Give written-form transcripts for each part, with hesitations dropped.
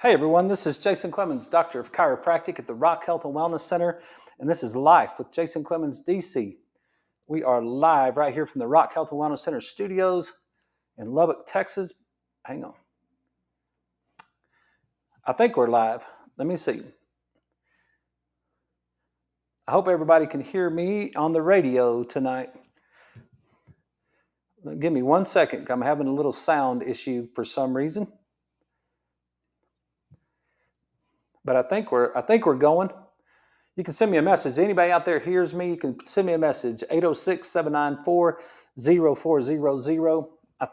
Hey everyone, this is Jason Clemens, Doctor of Chiropractic at the Rock Health and Wellness Center, and this is Life with Jason Clemens, DC. We are live right here from the Rock Health and Wellness Center studios in Lubbock, Texas. Hang on. I think we're live. Let me see. I hope everybody can hear me on the radio tonight. Give me 1 second. I'm having a little sound issue for some reason. But I think we're going. You can send me a message. Anybody out there hears me, you can send me a message, 806-794-0400. I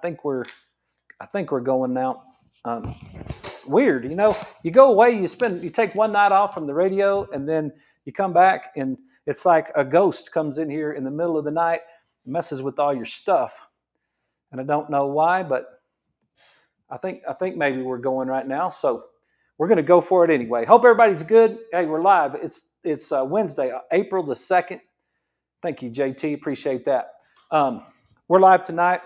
think we're going now. It's weird, you go away, you take one night off from the radio, and then you come back, and it's like a ghost comes in here in the middle of the night, messes with all your stuff. And I don't know why, but I think maybe we're going right now. So we're going to go for it anyway. Hope everybody's good. Hey, we're live. It's Wednesday, April the 2nd. Thank you, JT. Appreciate that. We're live tonight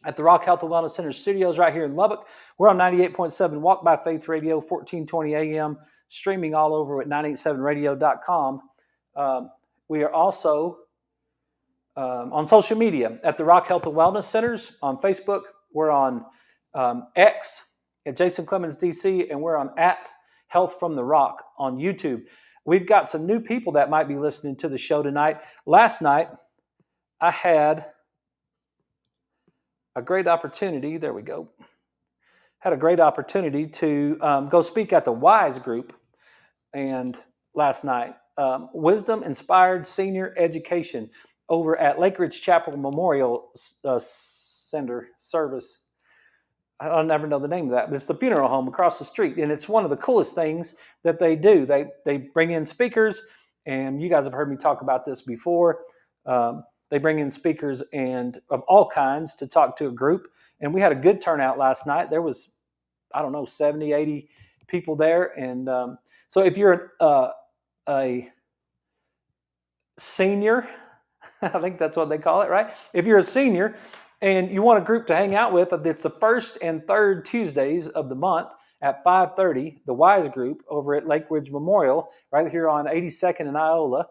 at the Rock Health and Wellness Center studios right here in Lubbock. We're on 98.7 Walk by Faith Radio, 1420 AM, streaming all over at 987radio.com. We are also on social media at the Rock Health and Wellness Centers on Facebook. We're on X at Jason Clemens DC, and we're on at Health from the Rock on YouTube. We've got some new people that might be listening to the show tonight. Last night, I had a great opportunity. There we go. Had a great opportunity to go speak at the WISE group, and last night, Wisdom Inspired Senior Education over at Lake Ridge Chapel Memorial Center Service. I'll never know the name of that, but it's the funeral home across the street, and it's one of the coolest things that they do. They bring in speakers, and you guys have heard me talk about this before. They bring in speakers and of all kinds to talk to a group, and we had a good turnout last night. There was, 70, 80 people there, and so if you're a senior, I think that's what they call it, right? If you're a senior and you want a group to hang out with, it's the first and third Tuesdays of the month at 5:30, the WISE group over at Lake Ridge Memorial, right here on 82nd and Iola.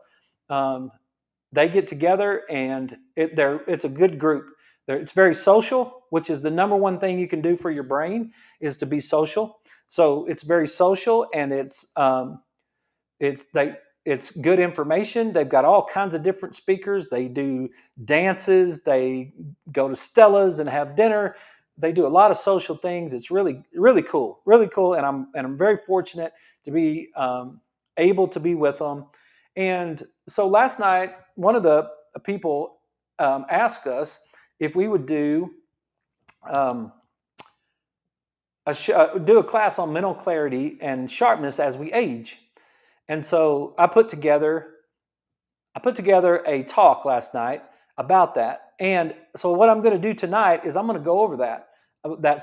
They get together, and it's a good group. It's very social, which is the number one thing you can do for your brain, is to be social. So it's very social, and it's good information. They've got all kinds of different speakers. They do dances. They go to Stella's and have dinner. They do a lot of social things. It's really, really cool, And I'm very fortunate to be able to be with them. And so last night, one of the people asked us if we would do a class on mental clarity and sharpness as we age. And so I put together a talk last night about that. And so what I'm going to do tonight is I'm going to go over that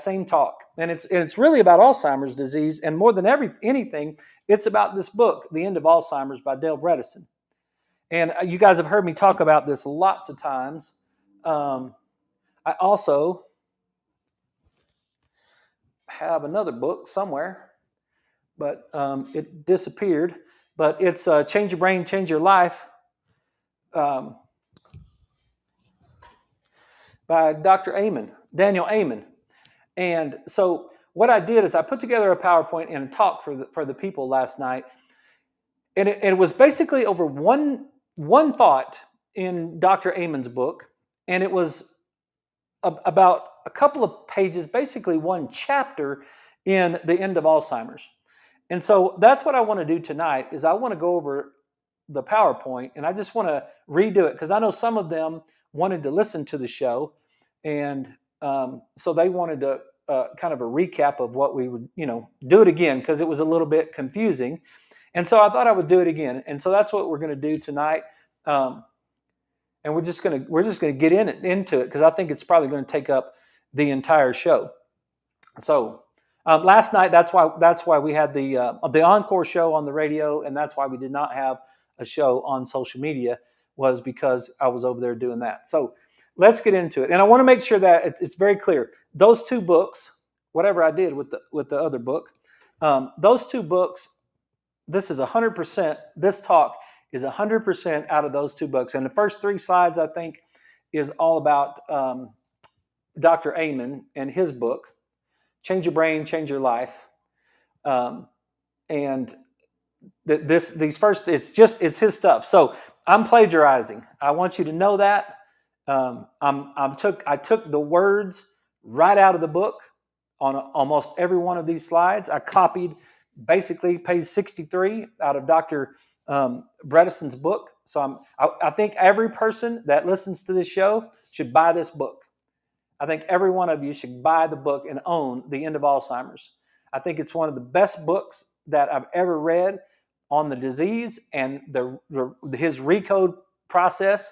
same talk. And it's really about Alzheimer's disease. And more than anything, it's about this book, The End of Alzheimer's by Bredesen. And you guys have heard me talk about this lots of times. I also have another book somewhere, but it disappeared. But it's Change Your Brain, Change Your Life by Dr. Daniel Amen. And so what I did is I put together a PowerPoint and a talk for the people last night. And it was basically over one thought in Dr. Amen's book. And it was about a couple of pages, basically one chapter in The End of Alzheimer's. And so that's what I want to do tonight, is I want to go over the PowerPoint, and I just want to redo it because I know some of them wanted to listen to the show, and so they wanted to kind of a recap of what we would, do it again because it was a little bit confusing. And so I thought I would do it again. And so that's what we're going to do tonight. And we're just going to get into it because I think it's probably going to take up the entire show. So last night, that's why we had the encore show on the radio, and that's why we did not have a show on social media, was because I was over there doing that. So let's get into it. And I want to make sure that it's very clear. Those two books whatever I did with the other book. Those two books, this is 100%. This talk is 100% out of those two books. And the first 3 slides, I think, is all about Dr. Amen and his book, Change Your Brain, Change Your Life. And these first, it's his stuff. So I'm plagiarizing. I want you to know that. I took the words right out of the book on almost every one of these slides. I copied basically page 63 out of Dr. Bredesen's book. So I think every person that listens to this show should buy this book. I think every one of you should buy the book and own The End of Alzheimer's. I think it's one of the best books that I've ever read on the disease and his RECODE process.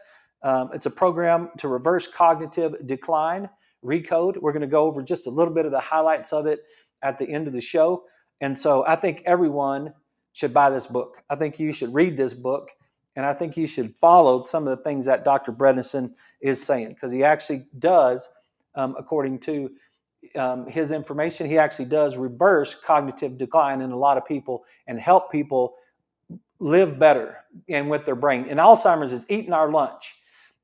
It's a program to reverse cognitive decline, RECODE. We're going to go over just a little bit of the highlights of it at the end of the show. And so I think everyone should buy this book. I think you should read this book, and I think you should follow some of the things that Dr. Bredesen is saying, because he actually does, according to his information, he actually does reverse cognitive decline in a lot of people and help people live better and with their brain. And Alzheimer's is eating our lunch.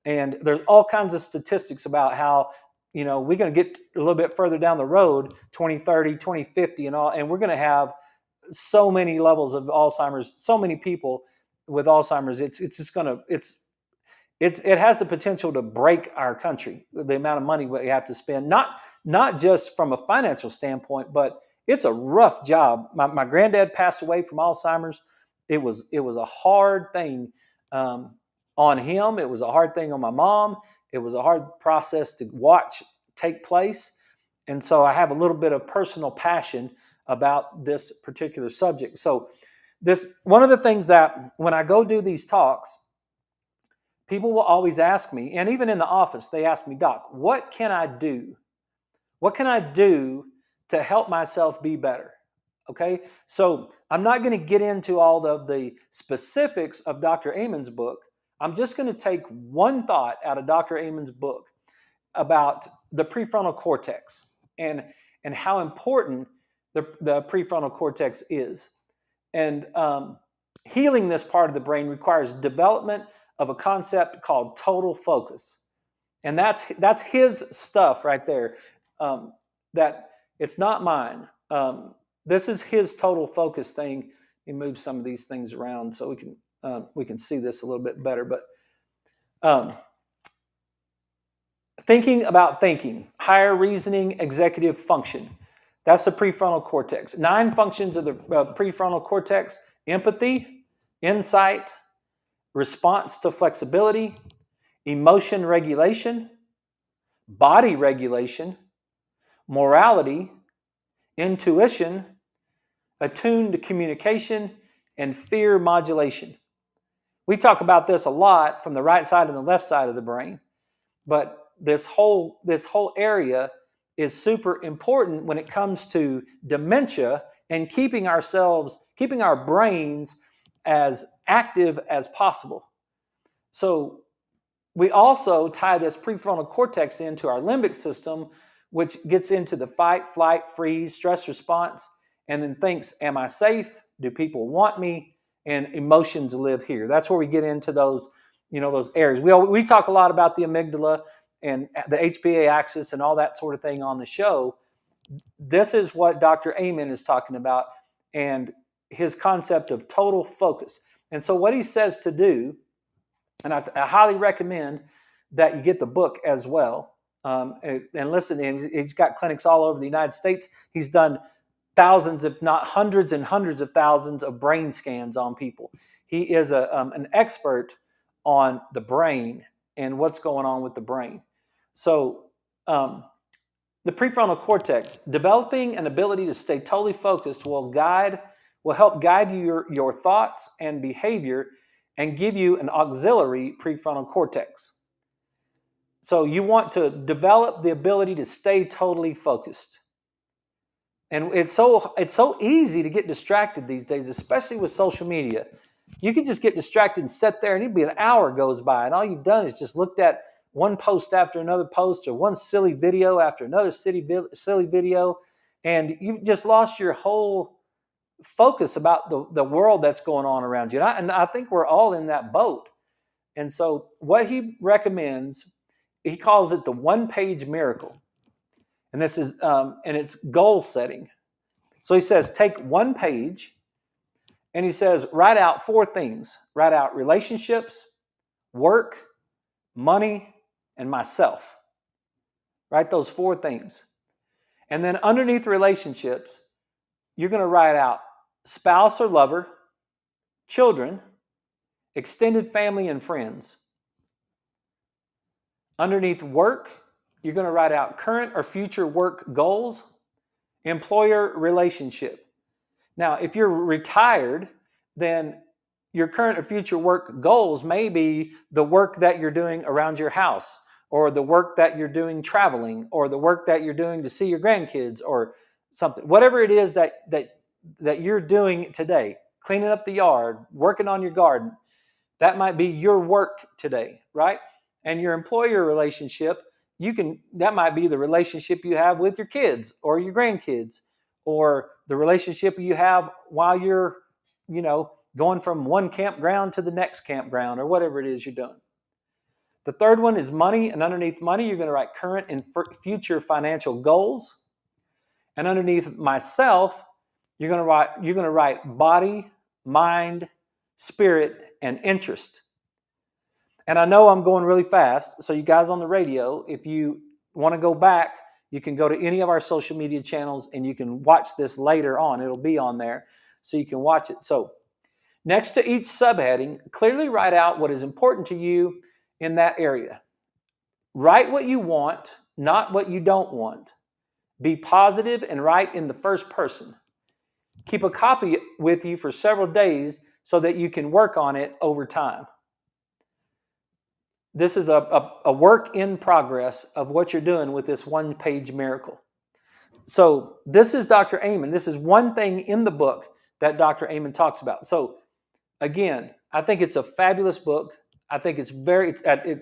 And there's all kinds of statistics about how, we're going to get a little bit further down the road, 2030, 2050 and all, and we're going to have so many levels of Alzheimer's, so many people with Alzheimer's. It has the potential to break our country, the amount of money we have to spend, not just from a financial standpoint, but it's a rough job. My granddad passed away from Alzheimer's. It was a hard thing on him. It was a hard thing on my mom. It was a hard process to watch take place. And so I have a little bit of personal passion about this particular subject. So one of the things that when I go do these talks, people will always ask me, and even in the office, they ask me, Doc, what can I do? What can I do to help myself be better? Okay, so I'm not going to get into all of the specifics of Dr. Amen's book. I'm just going to take one thought out of Dr. Amen's book about the prefrontal cortex and how important the prefrontal cortex is. And healing this part of the brain requires development of a concept called total focus. And that's his stuff right there. That it's not mine. This is his total focus thing. He moves some of these things around so we can see this a little bit better. But thinking about thinking, higher reasoning, executive function. That's the prefrontal cortex. 9 functions of the prefrontal cortex: empathy, insight, response to flexibility, emotion regulation, body regulation, morality, intuition, attuned to communication, and fear modulation. We talk about this a lot from the right side and the left side of the brain, but this whole area is super important when it comes to dementia and keeping our brains as active as possible. So we also tie this prefrontal cortex into our limbic system, which gets into the fight, flight, freeze, stress response, and then thinks, am I safe? Do people want me? And emotions live here. That's where we get into those areas. We talk a lot about the amygdala and the HPA axis and all that sort of thing on the show. This is what Dr. Amen is talking about and his concept of total focus. And so what he says to do, and I highly recommend that you get the book as well. And listen to him. He's got clinics all over the United States. He's done thousands, if not hundreds and hundreds of thousands of brain scans on people. He is an expert on the brain and what's going on with the brain. So the prefrontal cortex, developing an ability to stay totally focused will help guide your thoughts and behavior and give you an auxiliary prefrontal cortex. So you want to develop the ability to stay totally focused. And it's so easy to get distracted these days, especially with social media. You can just get distracted and sit there, and it'd be an hour goes by, and all you've done is just looked at one post after another post, or one silly video after another silly video, and you've just lost your whole focus about the world that's going on around you. And I think we're all in that boat. And so what he recommends, he calls it the one-page miracle. And this is and it's goal setting. So he says, take one page, and he says, write out 4 things. Write out relationships, work, money, and myself. Write those 4 things. And then underneath relationships, you're going to write out spouse or lover, children, extended family and friends. Underneath work, you're going to write out current or future work goals, employer relationship. Now, if you're retired, then your current or future work goals may be the work that you're doing around your house, or the work that you're doing traveling, or the work that you're doing to see your grandkids, or something. Whatever it is that you're doing today, cleaning up the yard, working on your garden, that might be your work today, right? And your employer relationship, that might be the relationship you have with your kids or your grandkids, or the relationship you have while you're, going from one campground to the next campground, or whatever it is you're doing. The third one is money, and underneath money, you're going to write current and future financial goals. And underneath myself, you're going to write body, mind, spirit, and interest. And I know I'm going really fast, so you guys on the radio, if you want to go back, you can go to any of our social media channels and you can watch this later on. It'll be on there, so you can watch it. So next to each subheading, clearly write out what is important to you in that area. Write what you want, not what you don't want. Be positive and write in the first person. Keep a copy with you for several days so that you can work on it over time. This is a work in progress of what you're doing with this one-page miracle. So this is Dr. Amen. This is one thing in the book that Dr. Amen talks about. So again, I think it's a fabulous book. I think it's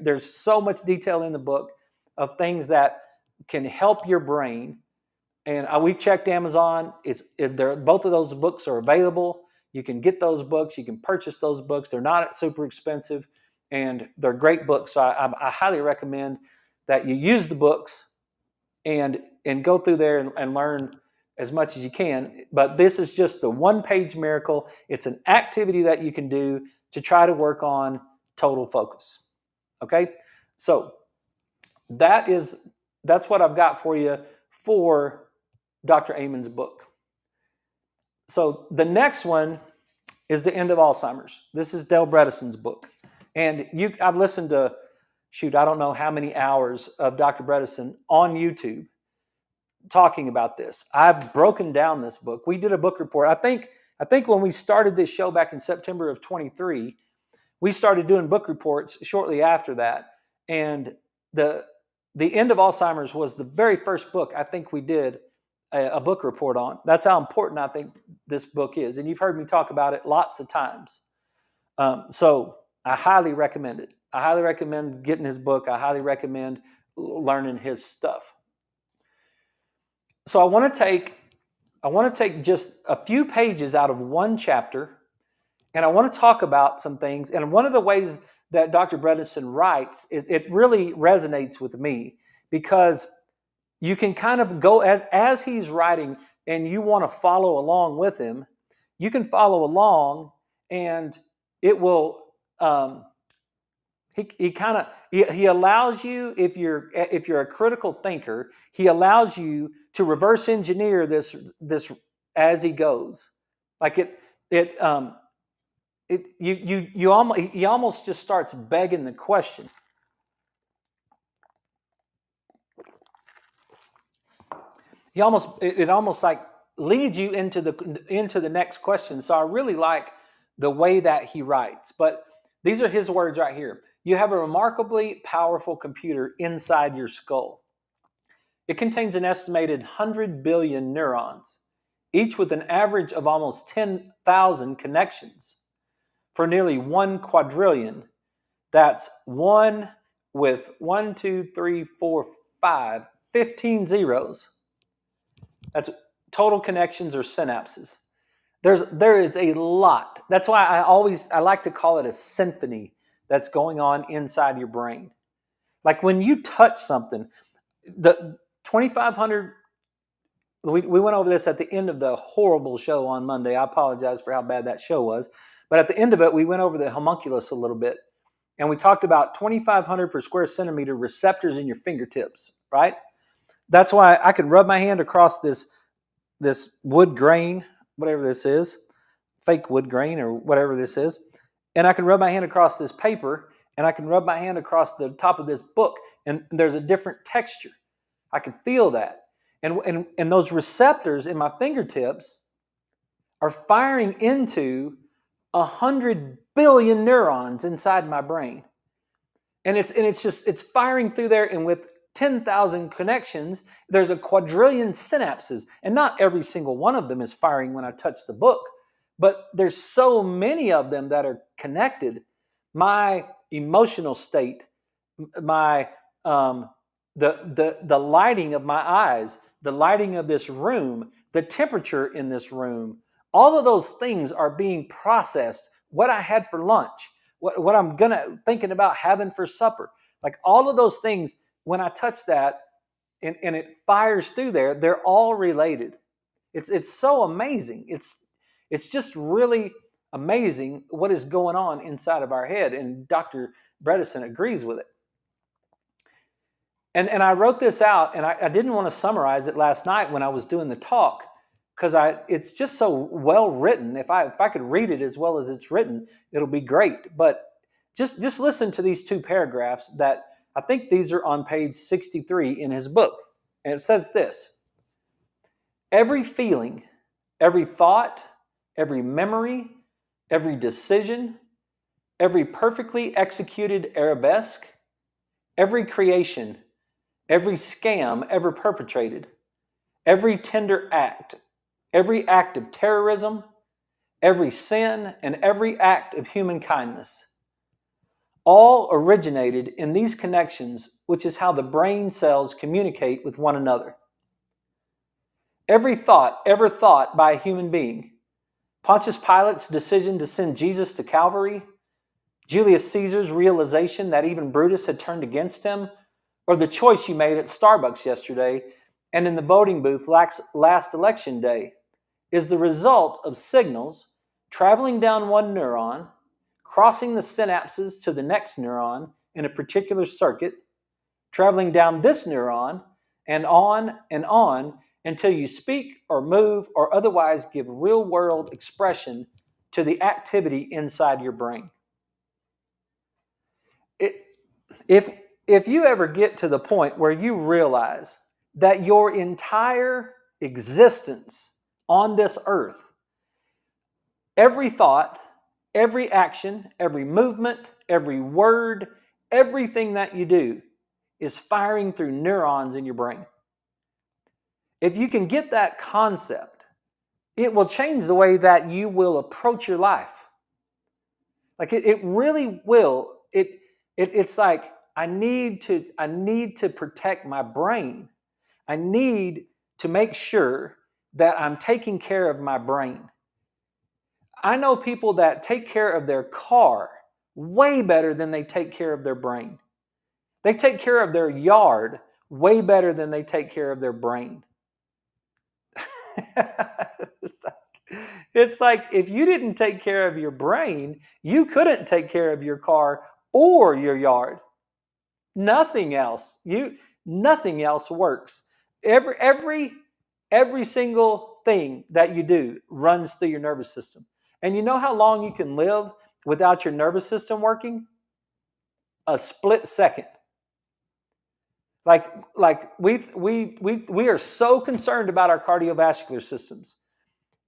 there's so much detail in the book of things that can help your brain. And we checked Amazon. Both of those books are available. You can get those books. You can purchase those books. They're not super expensive, and they're great books. So I highly recommend that you use the books and go through there and learn as much as you can. But this is just the one-page miracle. It's an activity that you can do to try to work on total focus. Okay? So that's what I've got for you for Dr. Amen's book. So the next one is The End of Alzheimer's. This is Dale Bredesen's book. And I've listened to, I don't know how many hours of Dr. Bredesen on YouTube talking about this. I've broken down this book. We did a book report. I think when we started this show back in September of 23, we started doing book reports shortly after that. And the End of Alzheimer's was the very first book I think we did a book report on. That's how important I think this book is. And you've heard me talk about it lots of times. So I highly recommend it. I highly recommend getting his book. I highly recommend learning his stuff. So I want to take just a few pages out of one chapter, and I want to talk about some things. And one of the ways that Dr. Bredesen writes, it really resonates with me, because you can kind of go as he's writing and you want to follow along with him, you can follow along, and it will he allows you, if you're a critical thinker, he allows you to reverse engineer this as he goes. Like he almost just starts begging the question. It almost like leads you into the next question. So I really like the way that he writes. But these are his words right here. You have a remarkably powerful computer inside your skull. It contains an estimated 100 billion neurons, each with an average of almost 10,000 connections. For nearly 1 quadrillion, that's 1 with 1, 2, 3, 4, 5, 15 zeros. That's total connections or synapses. There is a lot. That's why I like to call it a symphony that's going on inside your brain. Like when you touch something, the 2,500. We went over this at the end of the horrible show on Monday. I apologize for how bad that show was, but at the end of it, we went over the homunculus a little bit, and we talked about 2,500 per square centimeter receptors in your fingertips. Right. That's why I can rub my hand across this wood grain, whatever this is, fake wood grain or whatever this is, and I can rub my hand across this paper, and I can rub my hand across the top of this book, and there's a different texture. I can feel that. And those receptors in my fingertips are firing into 100 billion neurons inside my brain. And it's firing through there, and with 10,000 connections, there's a quadrillion synapses. And not every single one of them is firing when I touch the book, but there's so many of them that are connected. My emotional state, my the lighting of my eyes, the lighting of this room, the temperature in this room, all of those things are being processed. What I had for lunch, what I'm thinking about having for supper, like all of those things, when I touch that and it fires through there, they're all related. It's so amazing. It's just really amazing what is going on inside of our head. And Dr. Bredesen agrees with it. And I wrote this out, and I didn't want to summarize it last night when I was doing the talk, because it's just so well written. If I could read it as well as it's written, it'll be great. But just listen to these two paragraphs that I think these are on page 63 in his book. And it says this: every feeling, every thought, every memory, every decision, every perfectly executed arabesque, every creation, every scam ever perpetrated, every tender act, every act of terrorism, every sin, and every act of human kindness, all originated in these connections, which is how the brain cells communicate with one another. Every thought ever thought by a human being, Pontius Pilate's decision to send Jesus to Calvary, Julius Caesar's realization that even Brutus had turned against him, or the choice you made at Starbucks yesterday and in the voting booth last election day, is the result of signals traveling down one neuron, crossing the synapses to the next neuron in a particular circuit, traveling down this neuron and on until you speak or move or otherwise give real-world expression to the activity inside your brain. If you ever get to the point where you realize that your entire existence on this earth, every thought, every action, every movement, every word, everything that you do is firing through neurons in your brain. If you can get that concept, it will change the way that you will approach your life. Like it really will. It's like I need to protect my brain. I need to make sure that I'm taking care of my brain. I know people that take care of their car way better than they take care of their brain. They take care of their yard way better than they take care of their brain. It's like if you didn't take care of your brain, you couldn't take care of your car or your yard. Nothing else works. Every single thing that you do runs through your nervous system. And you know how long you can live without your nervous system working? A split second. Like we are so concerned about our cardiovascular systems.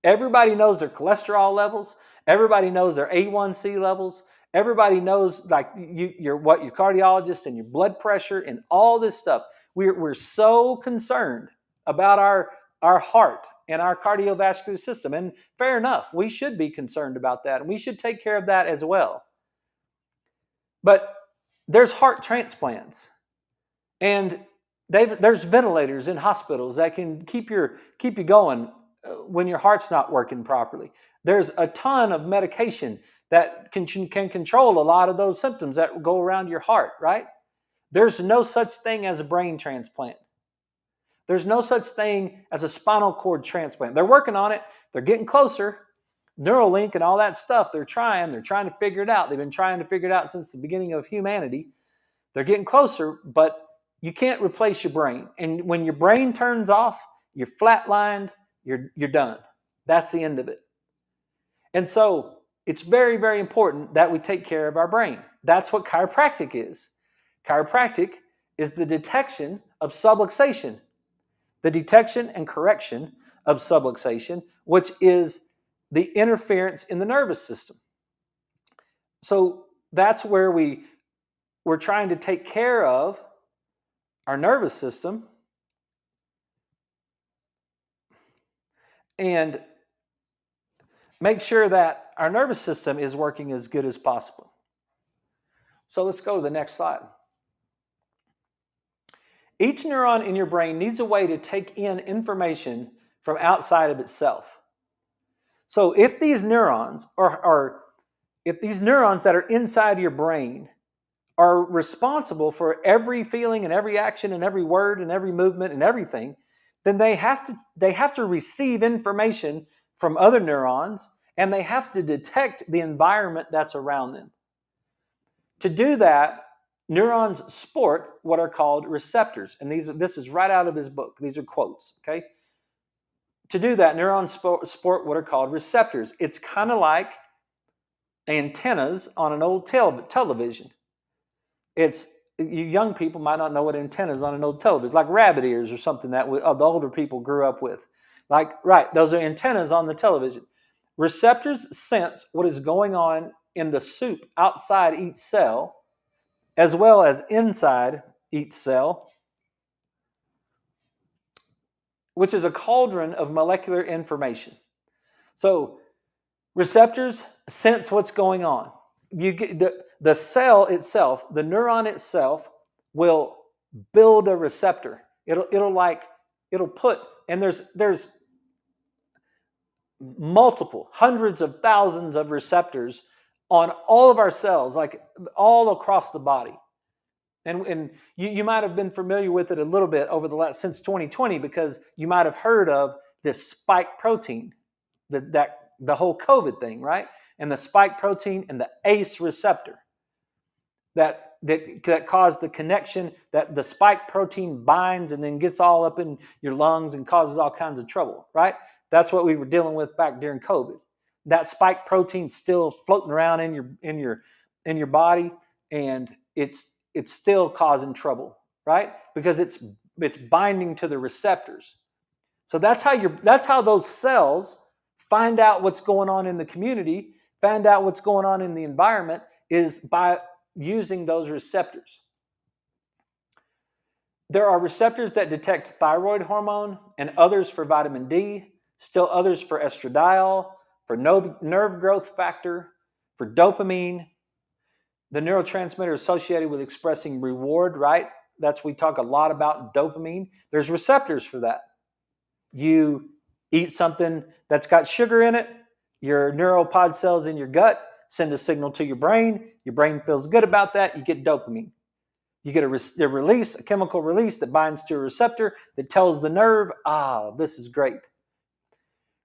Everybody knows their cholesterol levels. Everybody knows their A1C levels. Everybody knows what your cardiologist and your blood pressure and all this stuff. We're so concerned about our heart and our cardiovascular system. And fair enough, we should be concerned about that. And we should take care of that as well. But there's heart transplants. And There's ventilators in hospitals that can keep you going when your heart's not working properly. There's a ton of medication that can control a lot of those symptoms that go around your heart, right? There's no such thing as a brain transplant. There's no such thing as a spinal cord transplant. They're working on it. They're getting closer. Neuralink and all that stuff, they're trying to figure it out. They've been trying to figure it out since the beginning of humanity. They're getting closer, but you can't replace your brain. And when your brain turns off, you're flatlined, you're done. That's the end of it. And so it's very, very important that we take care of our brain. That's what chiropractic is. Chiropractic is the detection of subluxation, the detection and correction of subluxation, which is the interference in the nervous system. So that's where we're trying to take care of our nervous system and make sure that our nervous system is working as good as possible. So let's go to the next slide. Each neuron in your brain needs a way to take in information from outside of itself. So if these neurons that are inside your brain are responsible for every feeling and every action and every word and every movement and everything, then they have to receive information from other neurons, and they have to detect the environment that's around them. To do that, neurons sport what are called receptors, and this is right out of his book. These are quotes, okay? To do that, neurons sport what are called receptors. It's kind of like antennas on an old television. You young people might not know what antennas on an old television, like rabbit ears or something that the older people grew up with. Right, those are antennas on the television. Receptors sense what is going on in the soup outside each cell, as well as inside each cell, which is a cauldron of molecular information. So receptors sense what's going on. You get the cell itself, the neuron itself, will build a receptor. It'll put, and there's multiple hundreds of thousands of receptors on all of our cells, like all across the body. And you might have been familiar with it a little bit since 2020, because you might have heard of this spike protein, that the whole COVID thing, right? And the spike protein and the ACE receptor that caused the connection, that the spike protein binds and then gets all up in your lungs and causes all kinds of trouble, right? That's what we were dealing with back during COVID. That spike protein still floating around in your body, and it's still causing trouble, right? Because it's binding to the receptors. So that's how those cells find out what's going on in the community, find out what's going on in the environment, is by using those receptors. There are receptors that detect thyroid hormone and others for vitamin D, still others for estradiol, for nerve growth factor, for dopamine, the neurotransmitter associated with expressing reward, right? We talk a lot about dopamine. There's receptors for that. You eat something that's got sugar in it, your neuropod cells in your gut send a signal to your brain feels good about that, you get dopamine. You get a chemical release that binds to a receptor that tells the nerve, this is great.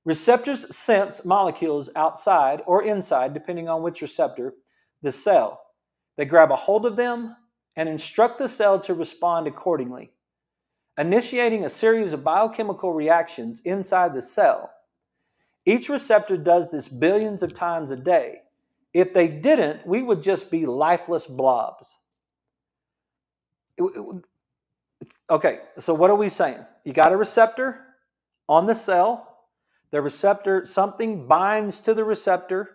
Receptors sense molecules outside or inside, depending on which receptor, the cell. They grab a hold of them and instruct the cell to respond accordingly, initiating a series of biochemical reactions inside the cell. Each receptor does this billions of times a day. If they didn't, we would just be lifeless blobs. Okay, so what are we saying? You got a receptor on the cell. The receptor, something binds to the receptor,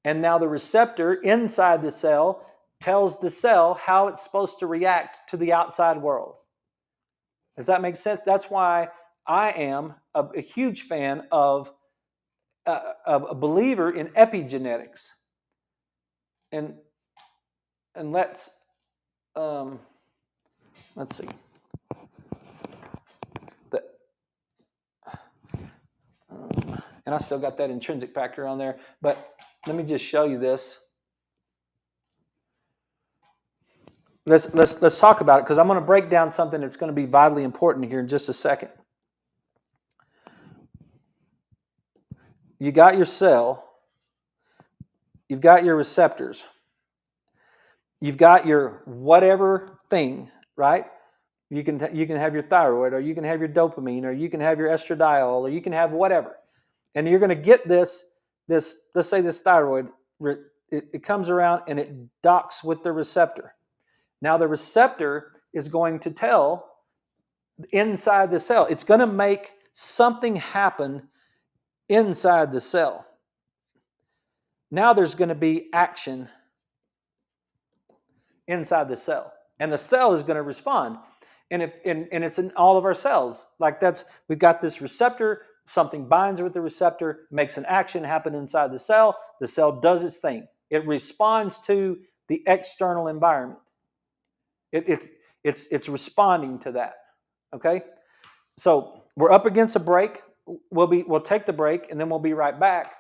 and now the receptor inside the cell tells the cell how it's supposed to react to the outside world. Does that make sense? That's why I am a huge fan of a believer in epigenetics. And let's see. And I still got that intrinsic factor on there. But let me just show you this. Let's talk about it, because I'm going to break down something that's going to be vitally important here in just a second. You got your cell. You've got your receptors. You've got your whatever thing, right? You can have your thyroid, or you can have your dopamine, or you can have your estradiol, or you can have whatever. And you're going to get this, let's say this thyroid, it comes around and it docks with the receptor. Now the receptor is going to tell inside the cell. It's going to make something happen inside the cell. Now there's going to be action inside the cell, and the cell is going to respond. And it's in all of our cells. Like we've got this receptor, something binds with the receptor, makes an action happen inside the cell does its thing. It responds to the external environment. It's responding to that. Okay? So we're up against a break. We'll take the break, and then we'll be right back.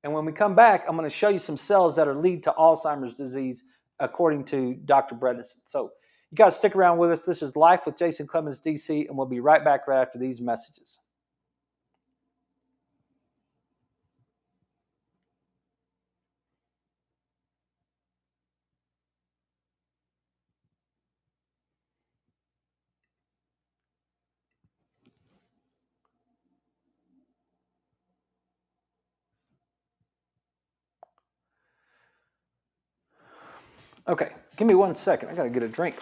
And when we come back, I'm going to show you some cells that are lead to Alzheimer's disease, according to Dr. Bredesen. So you guys stick around with us. This is Life with Jason Clemens, DC, and we'll be right back right after these messages. Okay, give me 1 second. I got to get a drink.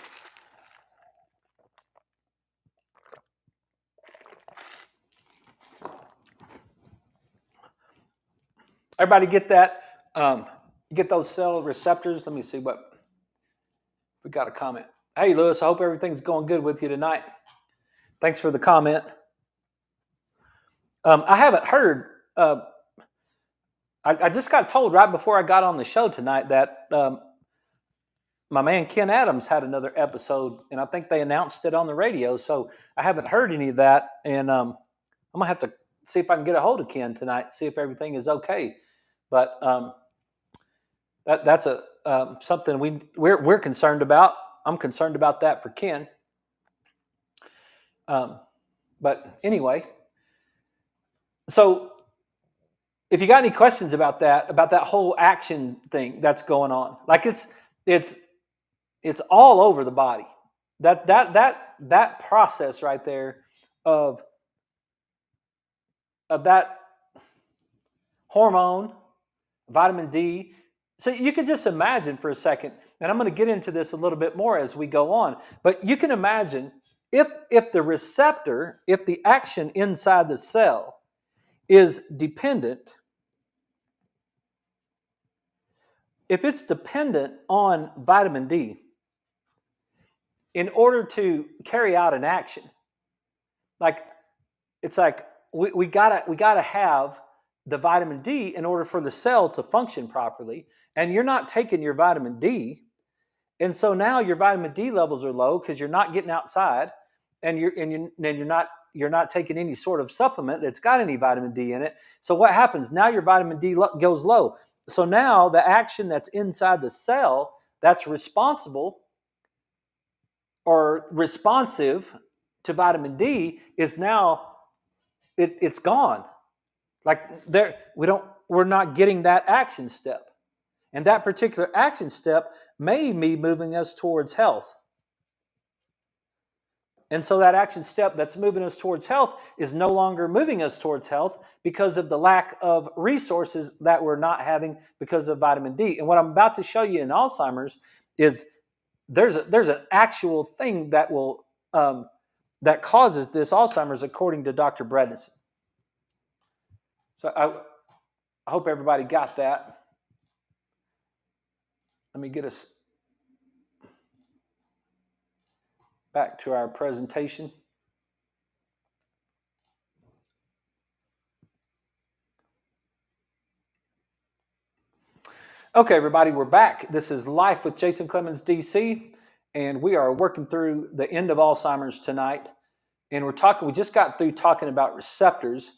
Everybody get that? You get those cell receptors? Let me see what we got a comment. Hey, Lewis, I hope everything's going good with you tonight. Thanks for the comment. I haven't heard. I just got told right before I got on the show tonight that my man Ken Adams had another episode, and I think they announced it on the radio. So I haven't heard any of that, and I'm gonna have to see if I can get a hold of Ken tonight, see if everything is okay. But that's something we're concerned about. I'm concerned about that for Ken. But anyway, so if you got any questions about that whole action thing that's going on, like it's all over the body. That process right there of that hormone, vitamin D. So you can just imagine for a second, and I'm going to get into this a little bit more as we go on, but you can imagine if the action inside the cell is dependent, if it's dependent on vitamin D in order to carry out an action, it's like we gotta have the vitamin D in order for the cell to function properly, and you're not taking your vitamin D, and so now your vitamin D levels are low because you're not getting outside, and you're not taking any sort of supplement that's got any vitamin D in it. So what happens? Now your vitamin D goes low. So now the action that's inside the cell that's responsible or responsive to vitamin D is now it's gone. Like we're not getting that action step. And that particular action step may be moving us towards health. And so that action step that's moving us towards health is no longer moving us towards health because of the lack of resources that we're not having because of vitamin D. And what I'm about to show you in Alzheimer's is there's an actual thing that will that causes this Alzheimer's, according to Dr. Bredesen. So I hope everybody got that. Let me get us back to our presentation. Okay, everybody, we're back. This is Life with Jason Clemens, DC, and we are working through the end of Alzheimer's tonight. And we just got through talking about receptors,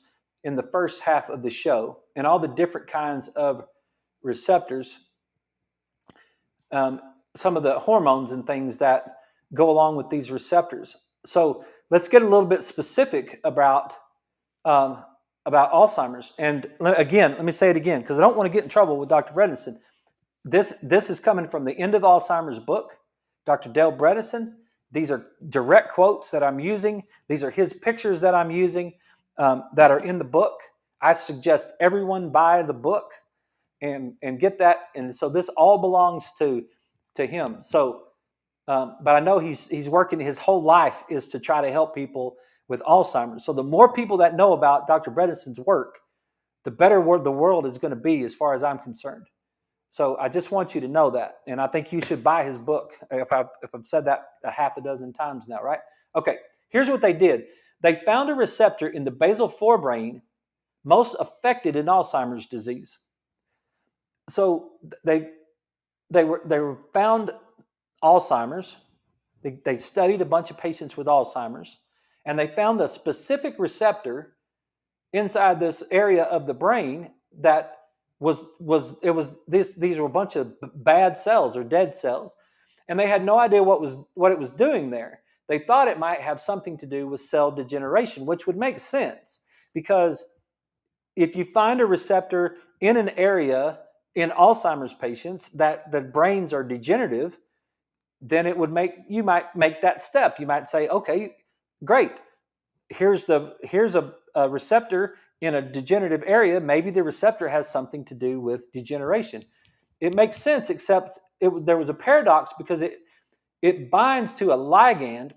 in the first half of the show and all the different kinds of receptors, some of the hormones and things that go along with these receptors. So let's get a little bit specific about Alzheimer's. And again, let me say it again, because I don't want to get in trouble with Dr. Bredesen. This is coming from the End of Alzheimer's book, Dr. Dale Bredesen. These are direct quotes that I'm using. These are his pictures that I'm using that are in the book. I suggest everyone buy the book and get that. And so this all belongs to him. So, but I know he's working, his whole life is to try to help people with Alzheimer's. So the more people that know about Dr. Bredesen's work, the better the world is going to be, as far as I'm concerned. So I just want you to know that. And I think you should buy his book, if I've said that a half a dozen times now, right? Okay, here's what they did. They found a receptor in the basal forebrain most affected in Alzheimer's disease. So they were found Alzheimer's. They studied a bunch of patients with Alzheimer's, and they found the specific receptor inside this area of the brain that these were a bunch of bad cells or dead cells, and they had no idea what it was doing there. They thought it might have something to do with cell degeneration, which would make sense, because if you find a receptor in an area in Alzheimer's patients that the brains are degenerative, then you might make that step. You might say, okay, great. Here's a receptor in a degenerative area. Maybe the receptor has something to do with degeneration. It makes sense, except there was a paradox, because it binds to a ligand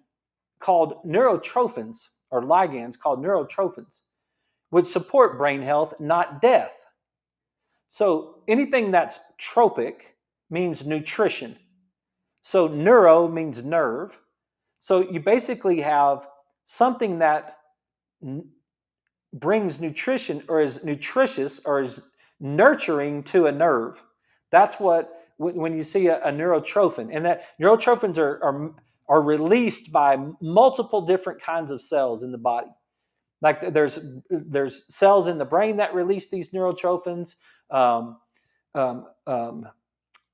called neurotrophins, or ligands called neurotrophins, which support brain health, not death. So anything that's tropic means nutrition. So neuro means nerve. So you basically have something that brings nutrition, or is nutritious, or is nurturing to a nerve. That's what, when you see a neurotrophin, and that neurotrophins are released by multiple different kinds of cells in the body. Like there's cells in the brain that release these neurotrophins.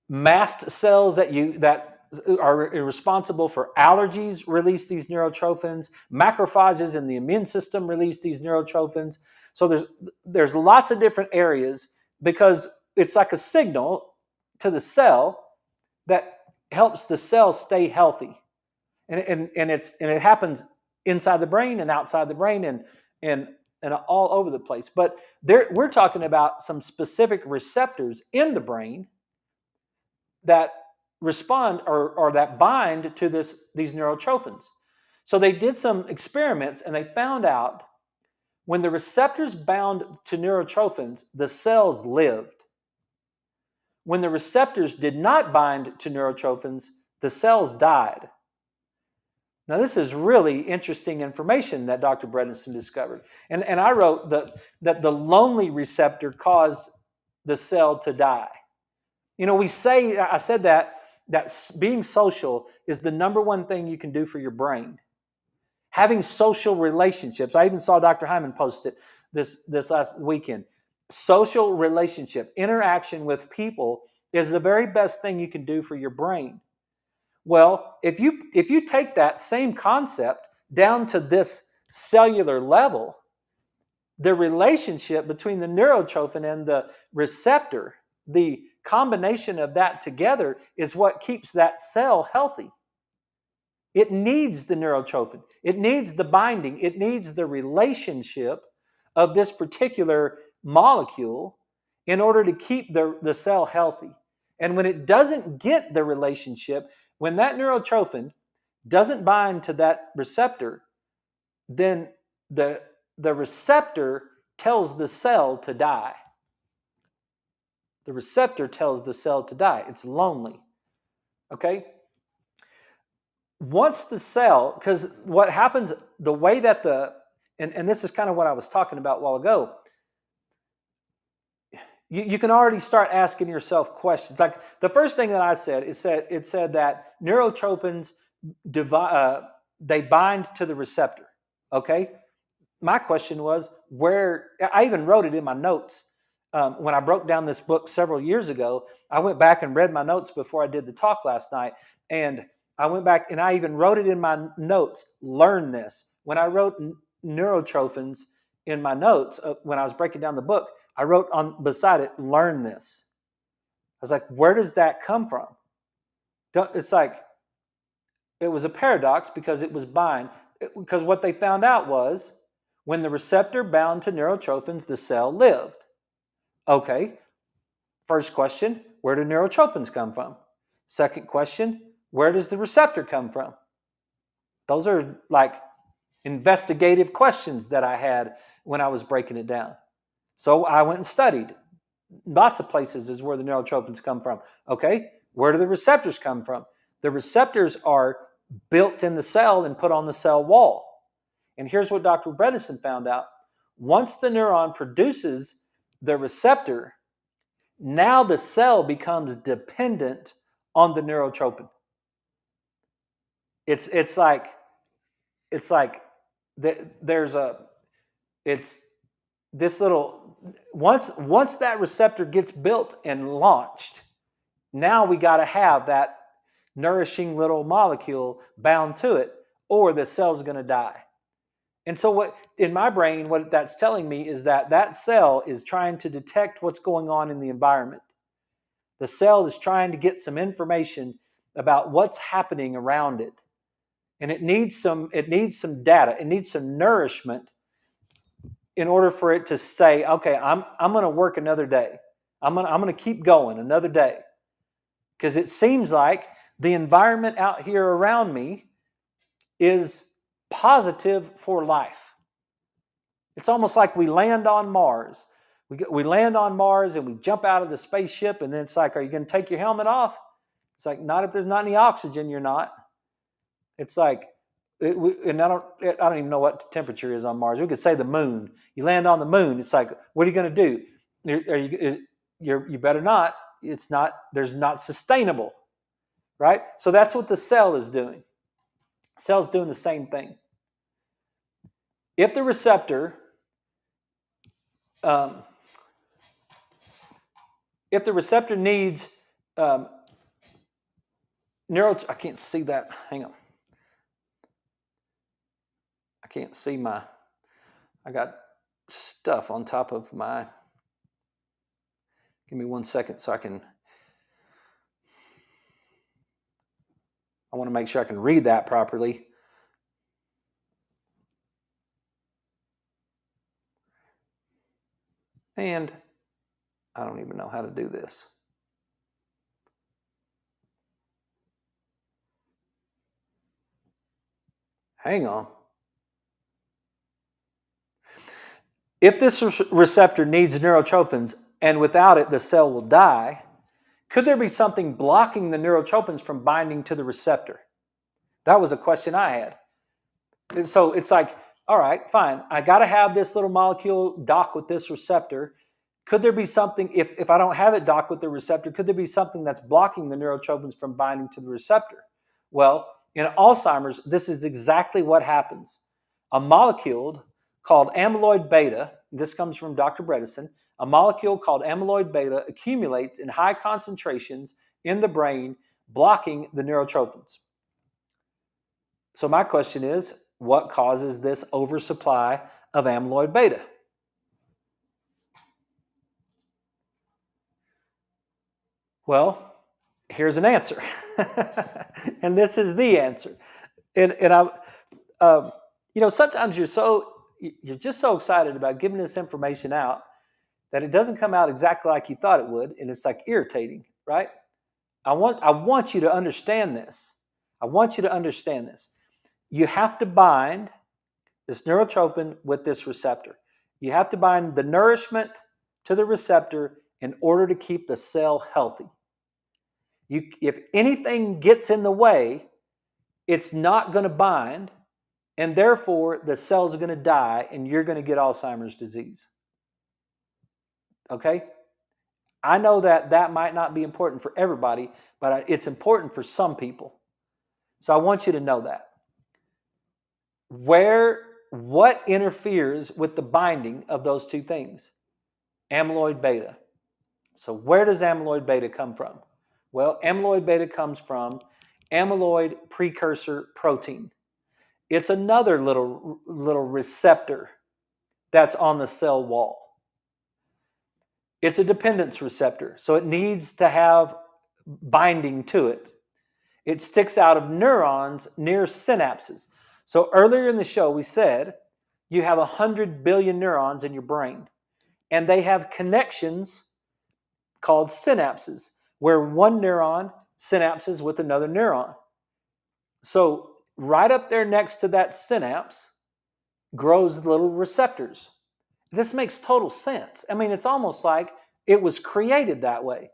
Mast cells that are responsible for allergies release these neurotrophins. Macrophages in the immune system release these neurotrophins. So there's lots of different areas, because it's like a signal to the cell that helps the cell stay healthy, and it happens inside the brain and outside the brain and all over the place. But we're talking about some specific receptors in the brain that respond or that bind to these neurotrophins. So they did some experiments, and they found out when the receptors bound to neurotrophins, the cells lived. When the receptors did not bind to neurotrophins, the cells died. Now, this is really interesting information that Dr. Bredesen discovered. And I wrote that the lonely receptor caused the cell to die. You know, I said that being social is the number one thing you can do for your brain. Having social relationships. I even saw Dr. Hyman post it this last weekend. Social relationship, interaction with people is the very best thing you can do for your brain. Well, if you take that same concept down to this cellular level, the relationship between the neurotrophin and the receptor, the combination of that together, is what keeps that cell healthy. It needs the neurotrophin. It needs the binding. It needs the relationship of this particular molecule in order to keep the cell healthy. And when it doesn't get the relationship, when that neurotrophin doesn't bind to that receptor, then the receptor tells the cell to die. The receptor tells the cell to die. It's lonely. Okay? Once the cell, because what happens, the way that and this is kind of what I was talking about a while ago, you can already start asking yourself questions. Like the first thing that I said, it said that neurotrophins they bind to the receptor. Okay? my question was, where, I even wrote it in my notes. When I broke down this book several years ago, I went back and read my notes before I did the talk last night. And I went back and I even wrote it in my notes, learn this. When I wrote neurotrophins in my notes, when I was breaking down the book, I wrote on beside it, learn this. I was like, where does that come from? It's like, it was a paradox because it was bind. Because what they found out was when the receptor bound to neurotrophins, the cell lived. Okay, first question, where do neurotrophins come from? Second question, where does the receptor come from? Those are like investigative questions that I had when I was breaking it down. So I went and studied. Lots of places is where the neurotrophins come from. Okay, where do the receptors come from? The receptors are built in the cell and put on the cell wall. And here's what Dr. Bredesen found out. Once the neuron produces the receptor, now the cell becomes dependent on the neurotrophin. It's like there's a it's this little once that receptor gets built and launched, now we got to have that nourishing little molecule bound to it, or the cell's going to die. And so what in my brain, what that's telling me is that that cell is trying to detect what's going on in the environment. The cell is trying to get some information about what's happening around it. And it needs some data, it needs some nourishment in order for it to say, okay, I'm going to work another day. I'm going to keep going another day. Because it seems like the environment out here around me is positive for life. It's almost like we land on Mars. We land on Mars and we jump out of the spaceship, and then it's like, are you going to take your helmet off? It's like, not if there's not any oxygen, you're not. It's like, and I don't even know what the temperature is on Mars. We could say the moon. You land on the moon. It's like, what are you going to do? You better not. It's not. There's not sustainable, right? So that's what the cell is doing. The cell's doing the same thing. If the receptor, needs I can't see that. Hang on. I can't see I got stuff on top of my, give me 1 second so I want to make sure I can read that properly. And I don't even know how to do this. Hang on. If this receptor needs neurotrophins and without it the cell will die, could there be something blocking the neurotrophins from binding to the receptor? That was a question I had. And so it's like, all right, fine. I got to have this little molecule dock with this receptor. Could there be something, if I don't have it dock with the receptor, could there be something that's blocking the neurotrophins from binding to the receptor? Well, in Alzheimer's, this is exactly what happens. A molecule called amyloid beta, this comes from Dr. Bredesen, a molecule called amyloid beta accumulates in high concentrations in the brain, blocking the neurotrophins. So my question is, what causes this oversupply of amyloid beta? Well, here's an answer. And this is the answer. And I, sometimes you're just so excited about giving this information out that it doesn't come out exactly like you thought it would, and it's like irritating, right? I want you to understand this. I want you to understand this. You have to bind this neurotrophin with this receptor. You have to bind the nourishment to the receptor in order to keep the cell healthy. If anything gets in the way, it's not going to bind, and therefore the cell's going to die, and you're going to get Alzheimer's disease. Okay? I know that might not be important for everybody, but it's important for some people. So I want you to know that. Where what interferes with the binding of those two things? Amyloid beta. So where does amyloid beta come from? Well, amyloid beta comes from amyloid precursor protein. It's another little receptor that's on the cell wall. It's a dependence receptor, so it needs to have binding to it. It sticks out of neurons near synapses. So earlier in the show, we said you have 100 billion neurons in your brain, and they have connections called synapses, where one neuron synapses with another neuron. So right up there next to that synapse grows little receptors. This makes total sense. I mean, it's almost like it was created that way.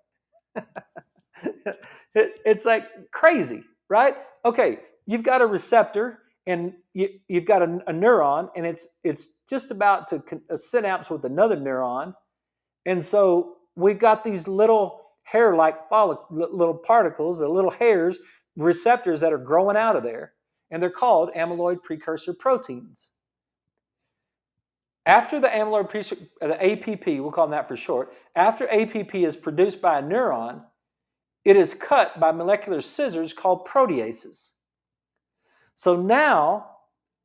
It's like crazy, right? Okay, you've got a receptor and you've got a neuron, and it's just about to synapse with another neuron. And so we've got these little hair-like little particles, the little hairs, receptors that are growing out of there, and they're called amyloid precursor proteins. After the amyloid the APP, we'll call them that for short, after APP is produced by a neuron, it is cut by molecular scissors called proteases. So now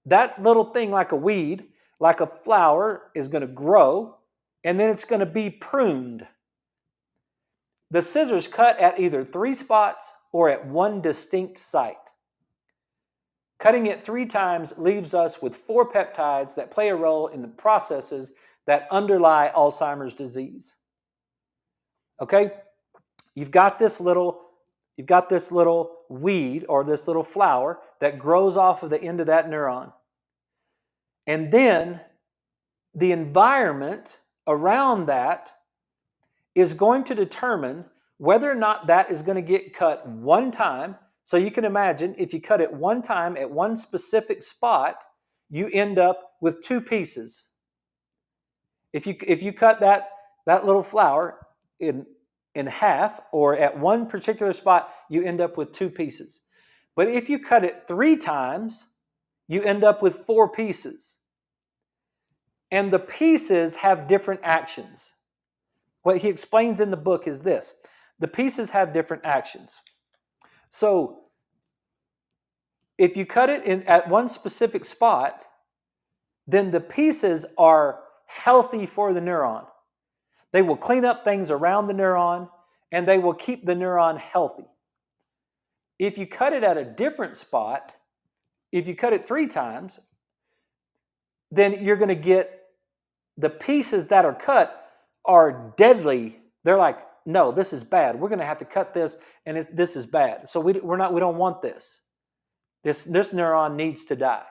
that little thing, like a weed, like a flower, is going to grow, and then it's going to be pruned. The scissors cut at either 3 spots or at one distinct site. Cutting it 3 times leaves us with 4 peptides that play a role in the processes that underlie Alzheimer's disease. Okay? You've got this little weed or this little flower that grows off of the end of that neuron. And then the environment around that is going to determine whether or not that is going to get cut one time. So you can imagine if you cut it one time at one specific spot, you end up with 2 pieces. If you cut that little flower in half or at one particular spot, you end up with 2 pieces. But if you cut it 3 times, you end up with 4 pieces. And the pieces have different actions. What he explains in the book is this. The pieces have different actions. So if you cut it at one specific spot, then the pieces are healthy for the neuron. They will clean up things around the neuron, and they will keep the neuron healthy. If you cut it at a different spot, if you cut it 3 times, then you're going to get the pieces that are cut are deadly. They're like, no, this is bad. We're going to have to cut this, and this is bad. So we don't want this. This neuron needs to die.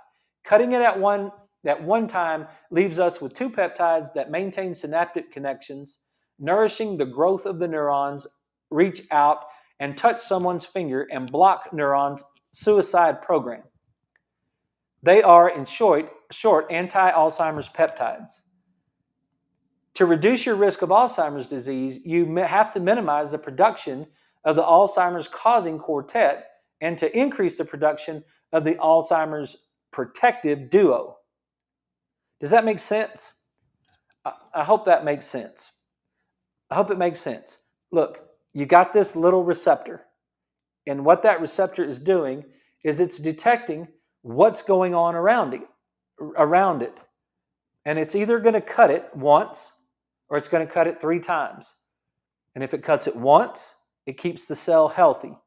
Cutting it at one time leaves us with 2 peptides that maintain synaptic connections, nourishing the growth of the neurons, reach out and touch someone's finger and block neurons' suicide program. They are, in short, anti-Alzheimer's peptides. To reduce your risk of Alzheimer's disease, you have to minimize the production of the Alzheimer's causing quartet and to increase the production of the Alzheimer's protective duo. Does that make sense? I hope that makes sense. I hope it makes sense. Look, you got this little receptor, and what that receptor is doing is it's detecting what's going on around it. And it's either going to cut it once or it's going to cut it 3 times. And if it cuts it once, it keeps the cell healthy.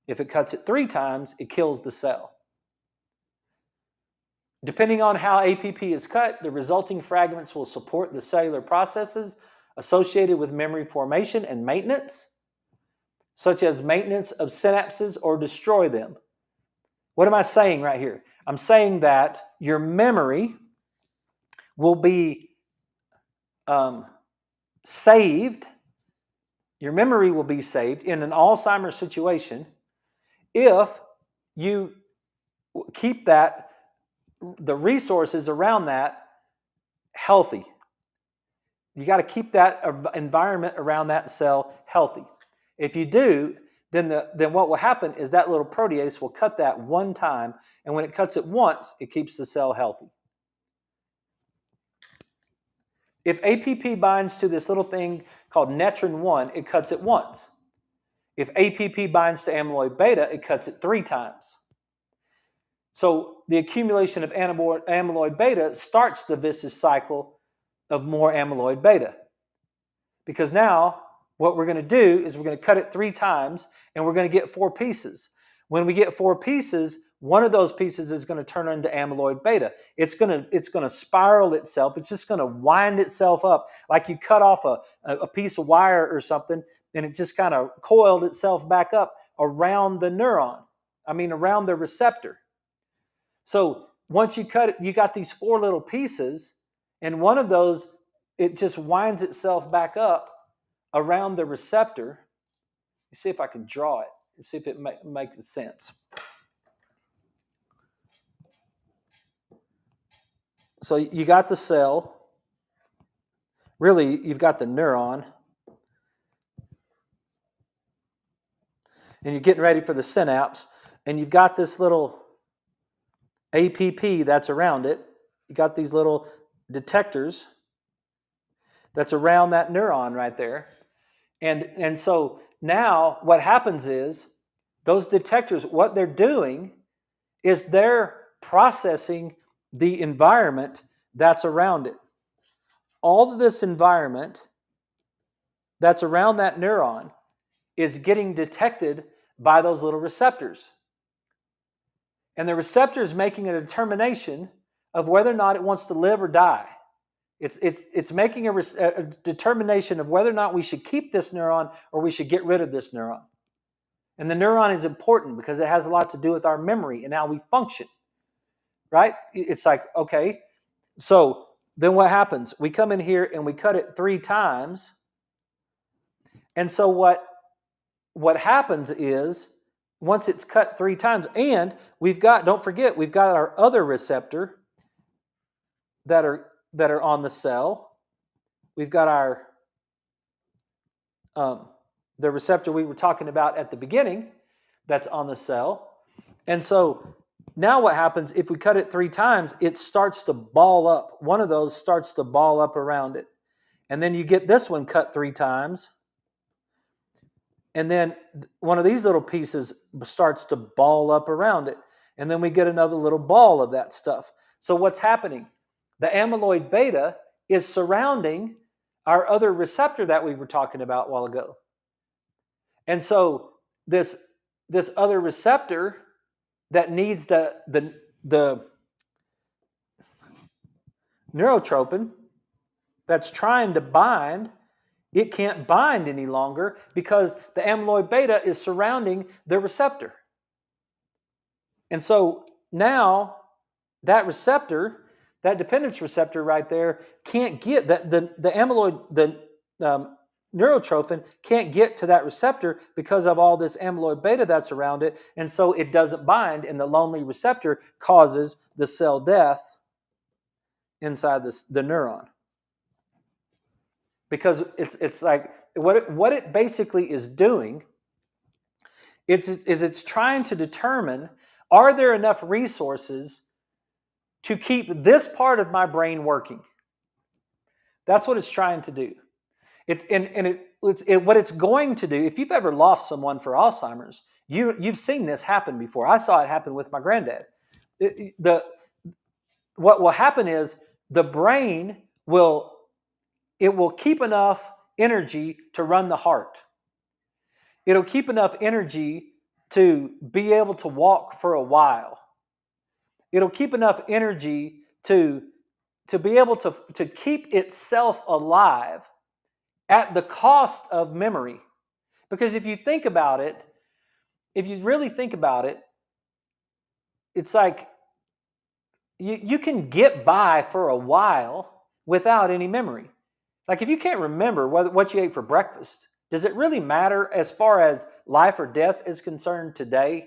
If it cuts it 3 times, it kills the cell. Depending on how APP is cut, the resulting fragments will support the cellular processes associated with memory formation and maintenance, such as maintenance of synapses or destroy them. What am I saying right here? I'm saying that your memory will be saved. Your memory will be saved in an Alzheimer's situation if you keep the resources around that healthy. You got to keep that environment around that cell healthy. If you do, then what will happen is that little protease will cut that one time, and when it cuts it once, it keeps the cell healthy. If APP binds to this little thing called netrin 1, it cuts it once. If APP binds to amyloid beta, it cuts it 3 times. So the accumulation of amyloid beta starts the vicious cycle of more amyloid beta. Because now what we're going to do is we're going to cut it 3 times and we're going to get 4 pieces. When we get 4 pieces, one of those pieces is going to turn into amyloid beta. It's going to spiral itself. It's just going to wind itself up like you cut off a piece of wire or something, and it just kind of coiled itself back up around the neuron. Around the receptor. So once you cut it, you got these 4 little pieces, and one of those, it just winds itself back up around the receptor. Let's see if I can draw it and see if it makes sense. So you got the cell. Really, you've got the neuron. And you're getting ready for the synapse. And you've got this little APP that's around it. You got these little detectors that's around that neuron right there. And so now what happens is those detectors, what they're doing is they're processing the environment that's around it. All of this environment that's around that neuron is getting detected by those little receptors. And the receptor is making a determination of whether or not it wants to live or die. It's making a determination of whether or not we should keep this neuron or we should get rid of this neuron. And the neuron is important because it has a lot to do with our memory and how we function. Right? It's like, okay, so then what happens? We come in here and we cut it 3 times. And so what happens is once it's cut 3 times, and don't forget, we've got our other receptor that are on the cell. We've got our the receptor we were talking about at the beginning that's on the cell. And so now what happens, if we cut it 3 times, it starts to ball up. One of those starts to ball up around it. And then you get this one cut 3 times. And then one of these little pieces starts to ball up around it. And then we get another little ball of that stuff. So what's happening? The amyloid beta is surrounding our other receptor that we were talking about a while ago. And so this other receptor that needs the neurotropin that's trying to bind, it can't bind any longer because the amyloid beta is surrounding the receptor. And so now that receptor, that dependence receptor right there, can't get the amyloid, neurotrophin can't get to that receptor because of all this amyloid beta that's around it, and so it doesn't bind, and the lonely receptor causes the cell death inside the neuron. Because it's like what it basically is doing, it's trying to determine, are there enough resources to keep this part of my brain working? That's what it's trying to do. What it's going to do, if you've ever lost someone for Alzheimer's, you've seen this happen before. I saw it happen with my granddad. What will happen is the brain will keep enough energy to run the heart. It'll keep enough energy to be able to walk for a while. It'll keep enough energy to be able to keep itself alive at the cost of memory. Because if you think about it, if you really think about it, it's like you can get by for a while without any memory. Like if you can't remember what you ate for breakfast, does it really matter as far as life or death is concerned today?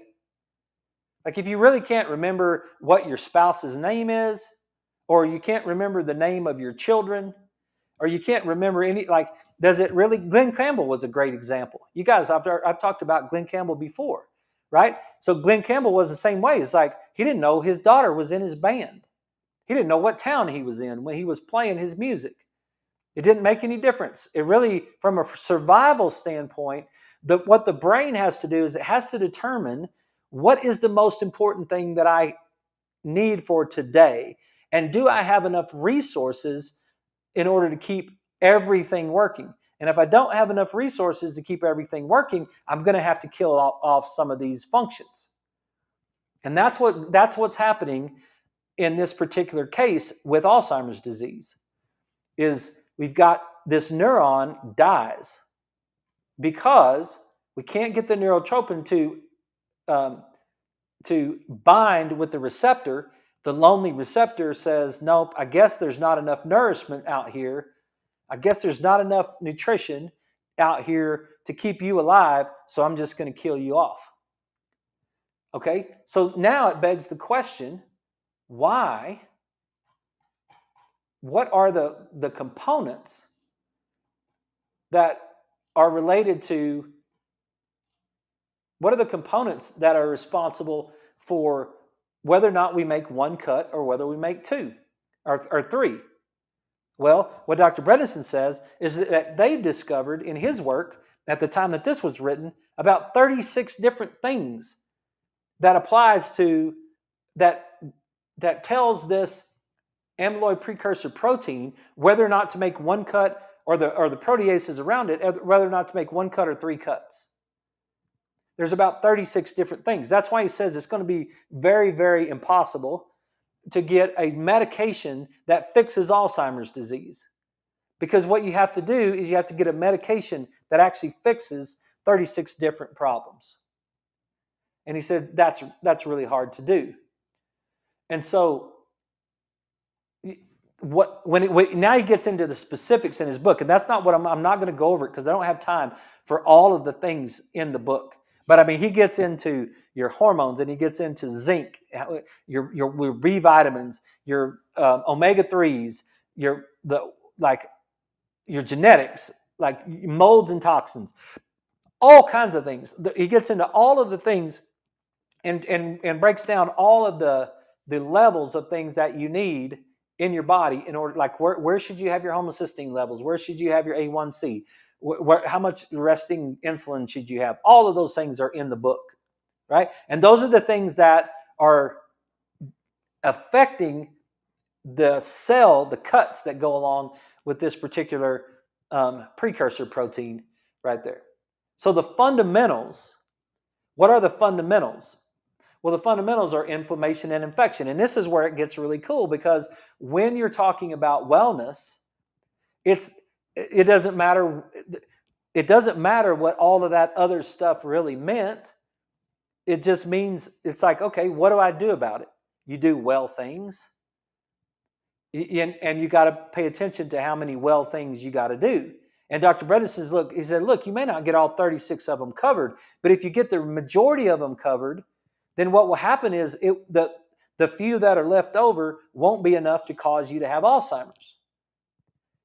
Like if you really can't remember what your spouse's name is, or you can't remember the name of your children, or you can't remember any, like, does it really? Glenn Campbell was a great example. You guys, I've talked about Glenn Campbell before, right? So Glenn Campbell was the same way. It's like he didn't know his daughter was in his band. He didn't know what town he was in when he was playing his music. It didn't make any difference. It really, from a survival standpoint, what the brain has to do is it has to determine what is the most important thing that I need for today, and do I have enough resources in order to keep everything working? And if I don't have enough resources to keep everything working, I'm going to have to kill off some of these functions. And that's what's happening in this particular case with Alzheimer's disease. Is we've got this neuron dies because we can't get the neurotropin to bind with the receptor. The lonely receptor says, nope, I guess there's not enough nourishment out here. I guess there's not enough nutrition out here to keep you alive, so I'm just going to kill you off. Okay, so now it begs the question, why? What are the components that are related to, what are the components that are responsible for whether or not we make one cut or whether we make two or three? Well, what Dr. Bredesen says is that they've discovered in his work at the time that this was written about 36 different things that applies to, that tells this amyloid precursor protein whether or not to make one cut, or the proteases around it, whether or not to make one cut or three cuts. There's about 36 different things. That's why he says it's going to be very, very impossible to get a medication that fixes Alzheimer's disease. Because what you have to do is you have to get a medication that actually fixes 36 different problems. And he said that's really hard to do. And so now he gets into the specifics in his book, and that's not what I'm not going to go over it because I don't have time for all of the things in the book. But I mean, he gets into your hormones, and he gets into zinc, your B vitamins, your omega-3s, your genetics, like molds and toxins, all kinds of things. He gets into all of the things and breaks down all of the levels of things that you need in your body in order, like where should you have your homocysteine levels? Where should you have your A1C? How much resting insulin should you have? All of those things are in the book, right? And those are the things that are affecting the cell, the cuts that go along with this particular precursor protein right there. So the fundamentals, what are the fundamentals? Well, the fundamentals are inflammation and infection. And this is where it gets really cool, because when you're talking about wellness, it doesn't matter what all of that other stuff really meant. It just means, it's like, okay, what do I do about it? You do well things. And you got to pay attention to how many well things you got to do. And Dr. Bredesen says, look, you may not get all 36 of them covered, but if you get the majority of them covered, then what will happen is the few that are left over won't be enough to cause you to have Alzheimer's.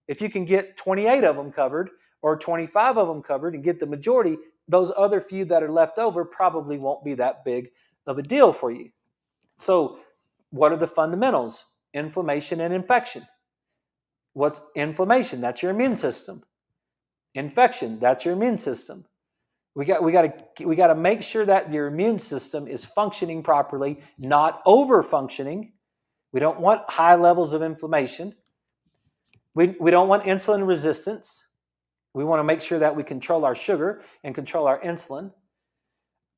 If you can get 28 of them covered or 25 of them covered and get the majority, those other few that are left over probably won't be that big of a deal for you. So what are the fundamentals? Inflammation and infection. What's inflammation? That's your immune system. Infection, that's your immune system. We got to make sure that your immune system is functioning properly, not over functioning. We don't want high levels of inflammation. We don't want insulin resistance. We want to make sure that we control our sugar and control our insulin.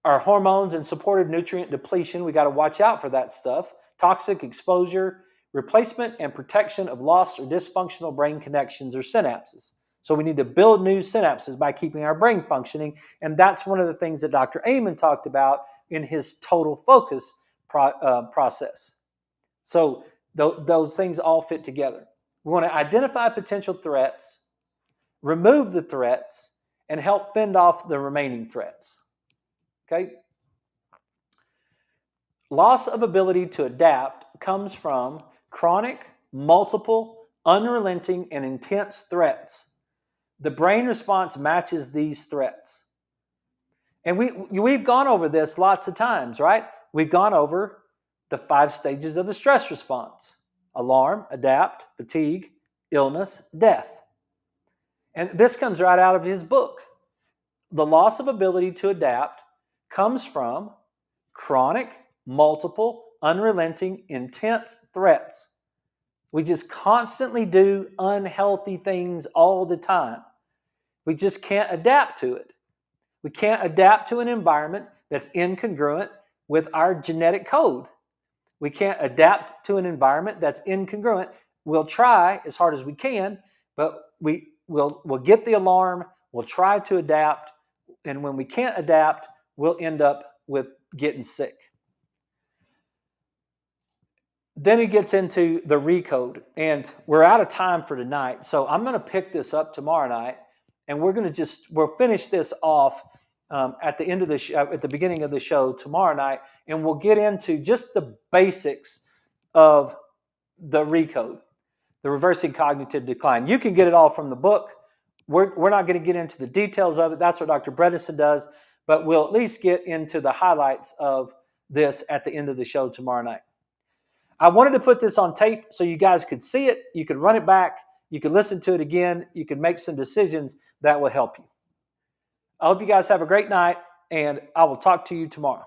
Our hormones and supportive nutrient depletion, we got to watch out for that stuff. Toxic exposure, replacement and protection of lost or dysfunctional brain connections or synapses. So we need to build new synapses by keeping our brain functioning. And that's one of the things that Dr. Amen talked about in his total focus process. So those things all fit together. We want to identify potential threats, remove the threats, and help fend off the remaining threats. Okay? Loss of ability to adapt comes from chronic, multiple, unrelenting, and intense threats. The brain response matches these threats. And we've gone over this lots of times, right? We've gone over the 5 stages of the stress response: alarm, adapt, fatigue, illness, death. And this comes right out of his book. The loss of ability to adapt comes from chronic, multiple, unrelenting, intense threats. We just constantly do unhealthy things all the time. We just can't adapt to it. We can't adapt to an environment that's incongruent with our genetic code. We can't adapt to an environment that's incongruent. We'll try as hard as we can, but we'll get the alarm, we'll try to adapt, and when we can't adapt, we'll end up with getting sick. Then he gets into the recode, and we're out of time for tonight, so I'm going to pick this up tomorrow night, and we'll finish this off at the end of the at the beginning of the show tomorrow night, and we'll get into just the basics of the recode, the reversing cognitive decline. You can get it all from the book. We're not going to get into the details of it. That's what Dr. Bredesen does, but we'll at least get into the highlights of this at the end of the show tomorrow night. I wanted to put this on tape so you guys could see it. You could run it back. You could listen to it again. You could make some decisions that will help you. I hope you guys have a great night, and I will talk to you tomorrow.